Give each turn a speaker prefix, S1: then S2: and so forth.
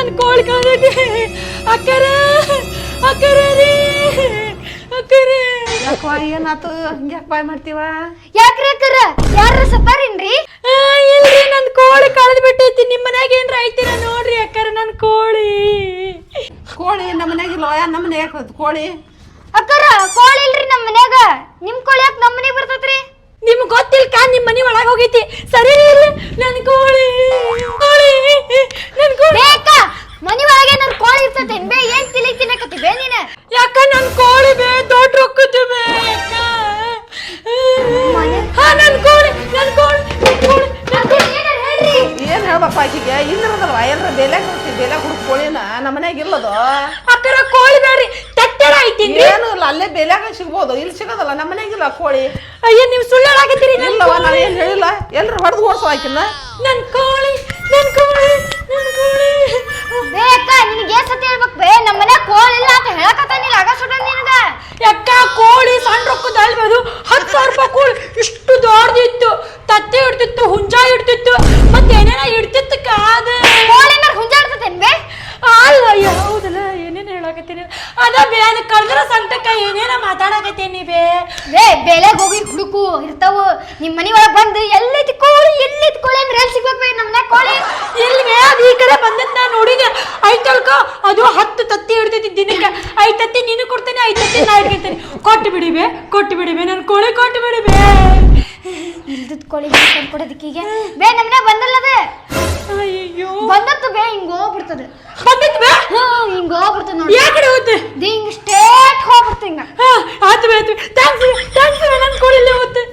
S1: ನನ್ ಕೋಳಿ ಕಳ್ದೈತಿ ಅಕ್ಕರ ಅಕ್ಕರ ರೀ ಅಕ್ಕರ.
S2: ಯಾಕವ ಏನಾತು ಹಿಂಗ್ಯಾಕ್ ಬಾಯ್ ಮಾಡ್ತೀವ?
S3: ಯಾಕ್ರಿ ಅಕ್ಕರ ಯಾರ ಸತ್ತಾರೇನ್ರಿ?
S1: ಇಲ್ರಿ ನನ್ ಕೋಳಿ ಕಳೆದ್ ಬಿಟ್ಟೈತಿ. ನಿಮ್ ಮನ್ಯಾಗ ಏನ್ರ ಐತಿರ ನೋಡ್ರಿ ಅಕ್ಕರ. ನನ್ ಕೋಳಿ
S2: ನಮ್ಮ ಮನ್ಯಾಗಿಲ್ವ? ನಮ್ಮ ಮನ್ಯಾಗ ಕೋಳಿ?
S3: ಅಕ್ಕರ ಕೋಳಿ ಇಲ್ರಿ ನಮ್ಮ ಮನ್ಯಾಗ. ನಿಮ್ ಕೋಳಿ ಯಾಕೆ ನಮ್ಮ ಮನೆಗೆ ಬರ್ತೈತ್ರಿ?
S1: ನಿಮ್ಗೆ ಗೊತ್ತಿಲ್ಲ ನಿಮ್ ಮನಿ ಒಳಗ ಹೋಗೈತಿ. ಸರಿ ಇಲ್ಲ ನನ್ ಕೋಳಿ ಕೋಳಿ ನನ್ ಕೋಳಿ.
S3: ಬೇಕ ಮನಿ ಒಳಗೆ ನನ್ ಕೋಳಿ ಇರ್ತೈತೆ ಬೇ. ಏನ್ ತಿಳಿ ತಿನ್ನಕತ್ತಿ ಬೇ ನೀನ?
S1: ಯಾಕ ನನ್ ಕೋಳಿ ಬೇ ದೊಡ್ಡ ರೊಕ್ಕತಿ ಬೇ ಅಕ್ಕ. ಹಾ ನನ್ ಕೋಳಿ ನನ್ ಕೋಳಿ ನನ್ ಕೋಳಿ ನನ್ ಕೋಳಿ.
S3: ಏನಾರ ಹೇಳ್ರಿ.
S2: ಏನ್ ಹೇಳ್ಬಪ್ಪ ಆಕಿಗೆ? ಇಲ್ಲದಲ್ವ ಎಲ್ರ ಬೆಲೆ ಹುಡುಕ್ ಕೋಳಿನ ನಮ್ಮ ಮನ್ಯಾಗ ಇಲ್ಲದು.
S1: ಅಕ್ಕರ ಕೋಳಿ ಬೇಡ್ರಿ ತಟ್ಟೆಡ ಐತಿ.
S2: ಏನು ಇಲ್ಲ, ಅಲ್ಲೇ ಬೆಲೆಗ ಸಿಗ್ಬೋದು, ಇಲ್ಲಿ ಸಿಗೋದಲ್ಲ. ನಮ್ಮ ಮನ್ಯಾಗಿಲ್ಲ ಕೋಳಿ.
S1: ಅಯ್ಯ ನೀವು ಸುಳ್ಳು ಹೇಳಾಕತ್ತೀರಿ.
S2: ಇಲ್ಲವ ನಾನು ಏನ್ ಹೇಳಿಲ್ಲ. ಎಲ್ರು ಹೊಡೆದು ಓಡಿಸೋ ಆಕಿನ.
S1: ನನ್ ಕೋಳಿ ನನ್ ಕೋಳಿ ನನ್ ಕೋಳಿ.
S3: ಬೇಕ ನಿನಗೆ ಏನ್ ಸತಿ ಹೇಳ್ಬೇಕು ಬೇ? ನಮ್ಮ ಮನ್ಯಾಗ ಕೋಳಿ ಇಲ್ಲ ಅಂತ ಹೇಳಕತ್ತಾನಿಲ್ಲ ಆಗ ಸುಡ ನಿನಗ.
S1: ಯಾಕ ಕೋಳಿ ಸಣ್ಣ ರೊಕ್ಕದ ಅಲ್ಬೋದು. 10,000 ರೂಪಾಯಿ ಕೋಳಿ ಇಷ್ಟು ದೊಡ್ಡದಿತ್ತು. ತತ್ತೆ ಇಡ್ತಿತ್ತು, ಹುಂಜ ಇಡ್ತಿತ್ತು, ಮತ್ತೆ ಏನೇನ ಇಡ್ತಿತ್ತು ಕಾದ.
S3: ಕೋಳಿನ ಹುಂಜಾಡ್ತತೇನ್ ಬೇ?
S1: ಅಲ್ಲ ಯಾವುದಲ್ಲ ಏನೇನು ಹೇಳಾಕತ್ತೀನಿ ಅದ ಬೇ. ಅದ ಕಳ್ದ್ರ ಸಂತಕ ಏನೇನ ಮಾತಾಡಕತ್ತೀನಿ ಬೇ.
S3: ಬೆಲೆಗ್ ಹೋಗಿ ಹುಡುಕು ಇರ್ತಾವು. ನಿಮ್ ಮನಿ ಒಳಗ್ ಬಂದು ಎಲ್ಲೈತಿ ಕೋಳಿ ಎಲ್ಲೈತಿ ಕೋಳಿ ಅಂದ್ರೆ ಎಲ್ಲಿ ಸಿಗ್ಬೇಕು ಬೇ? ನಮ್ಮ ಮನ್ಯಾಗ ಕೋಳಿ
S1: ಇಲ್ಲಿ ಬೇ. ಅದು ಈ ಕಡೆ ಬಂದದ್ ನಾ ನೋಡಿದೆ. ಐತಲ್ಕ ಅದು 10 ತತ್ತಿ ಹಿಡ್ತೈತಿ ದಿನಕ್ಕೆ. 5 ತತ್ತಿ ನೀನು ಕೊಡ್ತೇನೆ, 5 ತತ್ತಿ ನಾ ಹಿಡ್ಕಂತೇನೆ. ಕೊಟ್ಟು ಬಿಡಿ ಬೇ, ಕೊಟ್ಟು ಬಿಡಿ ಬೇ. ನನ್ ಕೋಳಿ ಕೊಟ್ಟು ಬಿಡಿ ಬೇ.
S3: ಇಲ್ದದ್ ಕೋಳಿ ಕೊಡೋದಕ್ಕೀಗ ಬೇ ನಮ್ಮ ಮನ್ಯಾಗ ಬಂದಲ್ಲದ.
S1: ಅಯ್ಯೋ
S3: ಬಂದತ್ತು ಬೇ. ಹಿಂಗ ಹೋಗ್ಬಿಡ್ತದ.
S1: ಬಂದಿತ್ತು ಬೇ.
S3: ಹಿಂಗ ಹೋಗ್ಬಿಡ್ತದ ನೋಡಿ.
S1: ಯಾ ಕಡೆ ಹೋಗುತ್ತೆ?
S3: ಹಿಂಗ ಸ್ಟೇಟ್ ಹೋಗ್ಬಿಡ್ತ ಹಿಂಗ.
S1: ಆತು ಬೇ ಆತು. Thanks thanks. ನನ್ ಕೋಳಿ ಇಲ್ಲೇ ಹೋಗುತ್ತೆ.